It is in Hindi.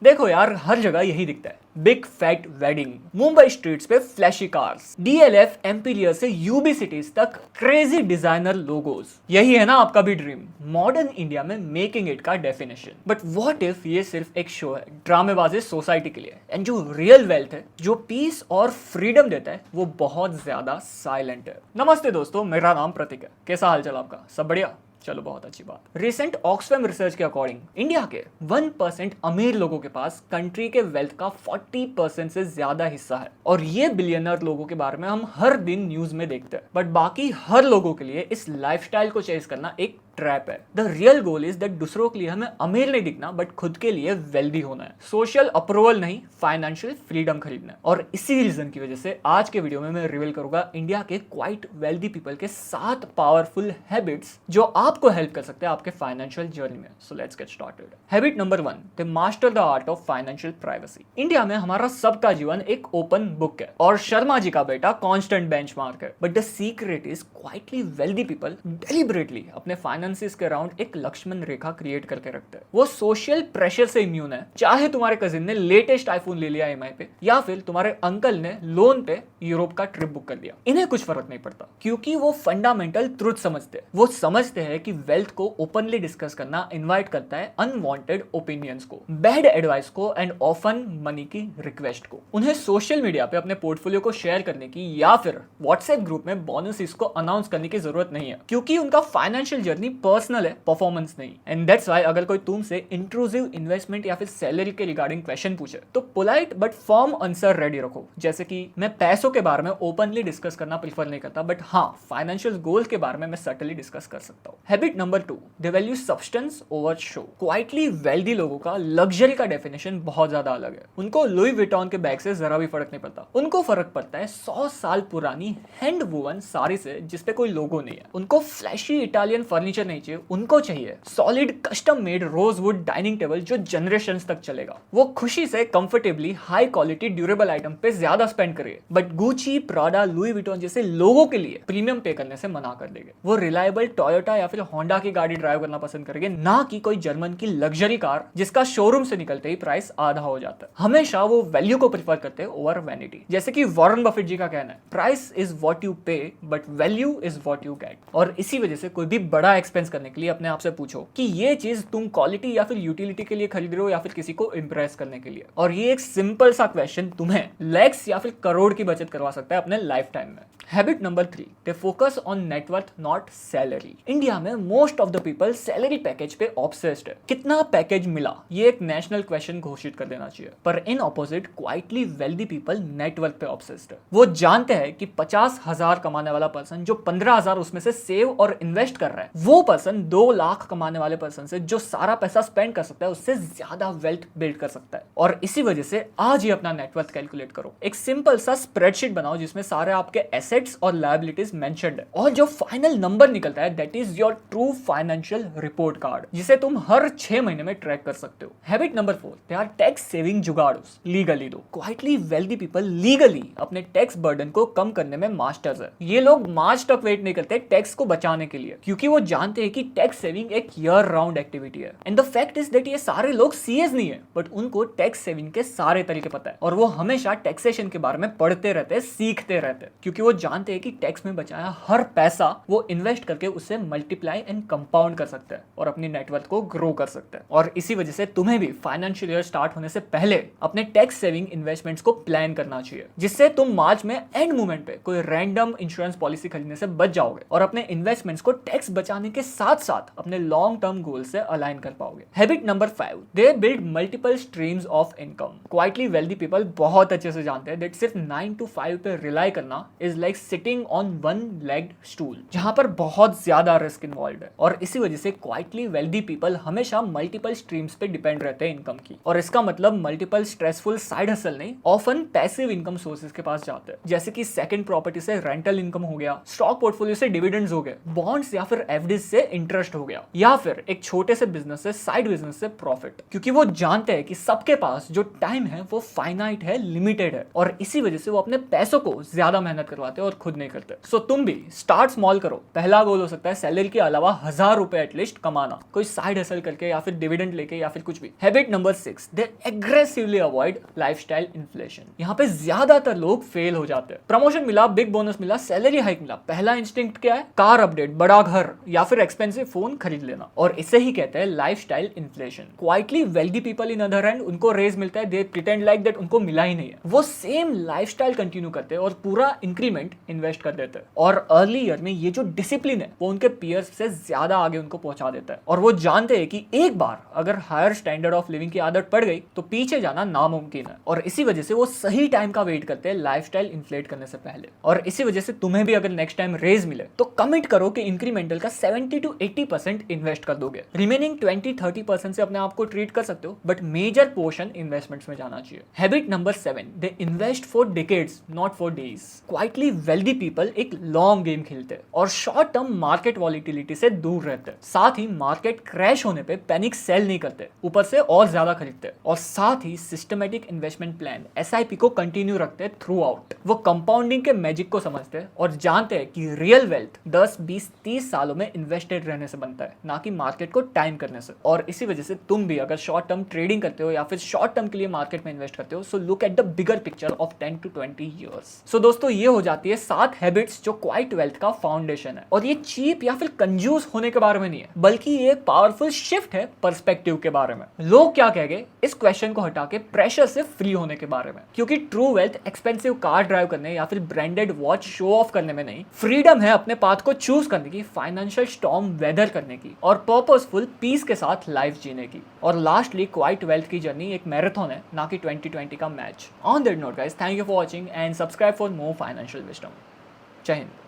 देखो यार, हर जगह यही दिखता है, big fat wedding, Mumbai streets पे फ्लैशी कार्स, डीएलएफ एम्पीरियर से यूबी सिटीज तक क्रेजी डिजाइनर लोगोज। यही है ना आपका भी ड्रीम, मॉडर्न इंडिया में मेकिंग इट का डेफिनेशन। बट व्हाट इफ ये सिर्फ एक शो है, ड्रामेबाजी सोसाइटी के लिए, एंड जो रियल वेल्थ है, जो पीस और फ्रीडम देता है, वो बहुत ज्यादा साइलेंट है। नमस्ते दोस्तों, मेरा नाम प्रतीक है। कैसा हालचाल आपका? सब बढ़िया? चलो, बहुत अच्छी बात। रिसेंट ऑक्सफैम रिसर्च के अकॉर्डिंग इंडिया के 1% अमीर लोगों के पास कंट्री के वेल्थ का 40% से ज्यादा हिस्सा है, और ये बिलियनर लोगों के बारे में हम हर दिन न्यूज में देखते हैं। बट बाकी हर लोगों के लिए इस लाइफस्टाइल को चेस करना एक ट्रैप है। The real goal is that दूसरों के लिए हमें अमीर नहीं दिखना, बट खुद के लिए वेल्दी होना है। सोशल अप्रूवल नहीं, फाइनेंशियल फ्रीडम खरीदना है। और इसी रीजन की वजह से आज के वीडियो में मैं रिवील करूंगा इंडिया के क्वाइट वेल्दी पीपल के 7 पावरफुल हैबिट्स जो आपको हेल्प कर सकते हैं आपके फाइनेंशियल जर्नी में। So let's get started. Habit number 1, they master the art of financial privacy. India में हमारा सबका जीवन एक ओपन बुक है, और शर्मा जी का बेटा कांस्टेंट बेंचमार्क है। But the secret is quietly wealthy people deliberately अपने फाइनेंसिस के अराउंड एक लक्ष्मण रेखा क्रिएट करके रखते हैं। वो सोशल प्रेशर से इम्यून है, चाहे तुम्हारे कजिन ने लेटेस्ट आईफोन ले लिया ईएमआई पे, या फिर तुम्हारे अंकल ने लोन पे यूरोप का ट्रिप बुक कर लिया। इन्हें कुछ फर्क नहीं पड़ता, क्योंकि वो फंडामेंटल ट्रुथ समझते हैं। वो समझते हैं कि वेल्थ को ओपनली डिस्कस करना इनवाइट करता है अनवांटेड ओपिनियंस को, बैड एडवाइस को, एंड ऑफन मनी की रिक्वेस्ट को। उन्हें सोशल मीडिया पे अपने पोर्टफोलियो को शेयर करने की या फिर व्हाट्सएप ग्रुप में बोनसेस को अनाउंस करने की जरूरत नहीं है, क्योंकि उनका फाइनेंशियल जर्नी पर्सनल है, परफॉर्मेंस नहीं। एंड दैट्स व्हाई अगर कोई तुमसे इंट्रूसिव इन्वेस्टमेंट या फिर सैलरी के रिगार्डिंग क्वेश्चन पूछे, तो polite but firm answer ready रखो। जैसे कि मैं पैसों के बारे में ओपनली डिस्कस करना प्रीफर नहीं करता, बट हाँ, फाइनेंशियल गोल्स के बारे में मैं सटली डिस्कस कर सकता हूँ। हैबिट नंबर 2, दे value substance over show. Quietly wealthy लोगों का लग्जरी का डेफिनेशन बहुत ज्यादा अलग है। उनको लुई विटॉन के बैग से जरा भी फर्क नहीं पड़ता। उनको फर्क पड़ता है 100 साल पुरानी हैंड वूवन साड़ी से जिसपे कोई लोगो नहीं है। उनको फ्लैशी इटालियन फर्नीचर नहीं चाहिए, उनको चाहिए solid custom made rosewood dining table जो जनरेशंस तक चलेगा। वो खुशी से comfortably high quality durable item पे ज्यादा स्पेंड करेंगे, but Gucci, Prada, Louis Vuitton जैसे लोगों के लिए प्रीमियम पे करने से मना कर देंगे। वो रिलायबल टोयोटा या फिर होंडा की गाड़ी ड्राइव करना पसंद करेंगे, ना कि कोई जर्मन की लग्जरी कार जिसका शोरूम से निकलते ही प्राइस आधा हो जाता है। हमेशा वो वैल्यू को प्रीफर करते हैं ओवर वैनिटी। जैसे कि वॉरेन बफेट जी का कहना है, प्राइस इज व्हाट यू पे but value is what you get. और इसी वजह से कोई भी बड़ा एक्सपेंस करने के लिए अपने आप से पूछो कि ये चीज तुम क्वालिटी या फिर यूटिलिटी के लिए खरीद रहे हो या फिर किसी को इंप्रेस करने के लिए। और ये एक सिंपल सा क्वेश्चन तुम्हें लैक्स या फिर करोड़ की बचत करवा सकता है अपने लाइफ टाइम में। Habit number 3, they focus on net worth not salary. India में most of the people salary package पे ऑब्सेस्ड है। कितना पैकेज मिला, ये एक नेशनल क्वेश्चन घोषित कर देना चाहिए। पर in opposite quietly wealthy people net worth पे ऑब्सेस्ड है। वो जानते हैं कि 50,000 कमाने वाला पर्सन जो 15,000 उसमें से सेव और इन्वेस्ट कर रहा है, वो पर्सन 2 लाख कमाने वाले पर्सन से जो सारा पैसा स्पेंड कर सकता है, उससे ज्यादा वेल्थ बिल्ड कर सकता है। और इसी वजह से आज ही अपना नेटवर्थ कैलकुलेट करो। एक सिंपल सा स्प्रेडशीट बनाओ जिसमें सारे आपके एसेट्स और लायबिलिटीज मेंशन्ड है, और जो फाइनल नंबर निकलता है that is your true financial report card, जिसे तुम हर 6 महीने में ट्रैक कर सकते हो। Habit number 4, they are tax saving जुगाड़ोस। लीगली दो। क्वाइटली वेल्दी पीपल लीगली अपने टैक्स बर्डन को कम करने में मास्टर्स है। ये लोग मार्च तक वेट नहीं करते टैक्स को बचाने के लिए, क्योंकि वो जानते हैं कि टैक्स सेविंग एक ईयर राउंड एक्टिविटी है। And the fact is that ये सारे लोग सीएस नहीं है, बट उनको टैक्स सेविंग के सारे तरीके पता है, और वो हमेशा टैक्सेशन के बारे में पढ़ते रहते हैं, सीखते रहते हैं, क्योंकि वो जानते हैं कि टैक्स में बचाया हर पैसा वो इन्वेस्ट करके उससे मल्टीप्लाई एंड कंपाउंड कर सकते हैं और अपनी नेटवर्थ को ग्रो कर सकते हैं। और इसी वजह से तुम्हें भी फाइनेंशियल ईयर स्टार्ट होने से पहले अपने टैक्स सेविंग इन्वेस्टमेंट्स को प्लान करना चाहिए, जिससे तुम मार्च में एंड मोमेंट पे कोई रैंडम इंश्योरेंस पॉलिसी खरीदने से बच जाओगे और अपने इन्वेस्टमेंट्स को टैक्स बचाने के साथ साथ अपने लॉन्ग टर्म गोल से अलाइन कर पाओगे। Habit number 5, they build multiple streams of income. Quietly wealthy people बहुत अच्छे से जानते हैं दैट सिर्फ 9 to 5 पे रिलाई करना is like sitting on one legged stool, जहां पर बहुत ज्यादा रिस्क इन्वॉल्व है। और इसी वजह से क्वाइटली वेल्दी पीपल हमेशा मल्टीपल स्ट्रीम्स पे डिपेंड रहते हैं इनकम की। और इसका मतलब मल्टीपल स्ट्रेसफुल साइड हसल नहीं, ऑफन पैसिव इनकम सोर्सेज के पास जाते हैं, जैसे कि सेकंड प्रॉपर्टी से रेंटल इनकम हो गया, स्टॉक पोर्टफोलियो से डिविडेंड्स हो गए, बॉन्ड्स या फिर एफडी से इंटरेस्ट हो गया, या फिर एक छोटे से बिजनेस से, साइड बिजनेस से प्रॉफिट, क्योंकि वो जानते हैं कि सबके पास जो टाइम है वो फाइनाइट है, लिमिटेड है, और इसी वजह से वो अपने पैसों को ज्यादा मेहनत करवाते हैं और खुद नहीं करते। सो तुम भी स्टार्ट स्मॉल करो। पहला गोल हो सकता है सैलरी के अलावा 1000 रुपए एटलीस्ट कमाना, कोई साइड हसल करके या फिर डिविडेंड लेके या फिर कुछ भी। हैबिट नंबर 6, दे एग्रेसिवली अवॉइड लाइफस्टाइल इन्फ्लेशन। यहाँ पे ज्यादातर लोग फेल हो जाते हैं। प्रमोशन मिला, बिग बोनस मिला, सैलरी हाइक मिला, पहला इंस्टिंक्ट क्या है? कार अपडेट, बड़ा घर या फिर एक्सपेंसिव फोन खरीद लेना, और इसे ही कहते हैं lifestyle inflation. Quietly wealthy people in other hand, उनको रेज मिलता है, दे प्रिटेंड लाइक दैट उनको मिला ही नहीं है, वो सेम लाइफस्टाइल कंटिन्यू करते हैं और पूरा इंक्रीमेंट इन्वेस्ट कर देते हैं। और अर्ली ईयर में ये जो डिसिप्लिन है वो उनके पीयर्स से ज्यादा आगे उनको पहुंचा देता है, और वो जानते हैं कि एक बार अगर हायर स्टैंडर्ड ऑफ लिविंग की आदत पड़ गई तो पीछे जाना नामुमकिन है, और इसी वजह से वो सही टाइम का वेट करते हैं लाइफस्टाइल इन्फ्लेट करने से पहले। और इसी वजह से तुम्हें भी अगर नेक्स्ट टाइम रेज मिले तो कमिट करो कि इंक्रीमेंटल का 70 to 80% इन्वेस्ट कर दोगे, रिमेनिंग 20-30% से अपने आप को ट्रीट कर सकते हो, बट मेजर पोर्शन इन्वेस्टमेंट्स में जाना चाहिए। Habit number 7, they invest for decades not for days. Quietly wealthy people एक लॉन्ग गेम खेलते हैं और शॉर्ट टर्म मार्केट वॉलिटिलिटी से दूर रहते हैं, साथ ही मार्केट क्रैश होने पे पैनिक सेल नहीं करते, ऊपर से और ज्यादा खरीदते हैं, और साथ ही सिस्टमेटिक इन्वेस्टमेंट प्लान SIP को कंटिन्यू रखते हैं थ्रू आउट। वो कंपाउंडिंग के मैजिक को समझते हैं और जानते हैं कि रियल वेल्थ 10, 20, 30 सालों में इन्वेस्टेड रहने से बनता है, ना कि मार्केट को टाइम करने से। और इसी वजह से तुम भी अगर शॉर्ट टर्म ट्रेडिंग करते हो या फिर शॉर्ट टर्म के लिए मार्केट में इन्वेस्ट करते हो, so look at the bigger picture of 10 to 20 years। सो दोस्तों, ये हो जाती है 7 हैबिट्स जो क्वाइट वेल्थ का फाउंडेशन है, और ये चीप या फिर कंजूस होने के बारे में नहीं है, बल्कि ये एक पावरफुल शिफ्ट है पर्सपेक्टिव के बारे में। लोग क्या कहेंगे इस क्वेश्चन को हटा के प्रेशर से फ्री होने के बारे में, क्योंकि true wealth expensive car drive करने या फिर ब्रांडेड वॉच शो ऑफ करने में नहीं, फ्रीडम है अपने पाथ को चूज करने की, फाइनेंशियल स्टॉर्म वेदर करने की, और पर्पसफुल पीस के साथ लाइफ जीने की। और लास्टली, क्वाइट वेल्थ की जर्नी एक मैराथन है, ना कि 2020 का match. On that note guys, thank you for watching and subscribe for more financial wisdom. जय हिंद।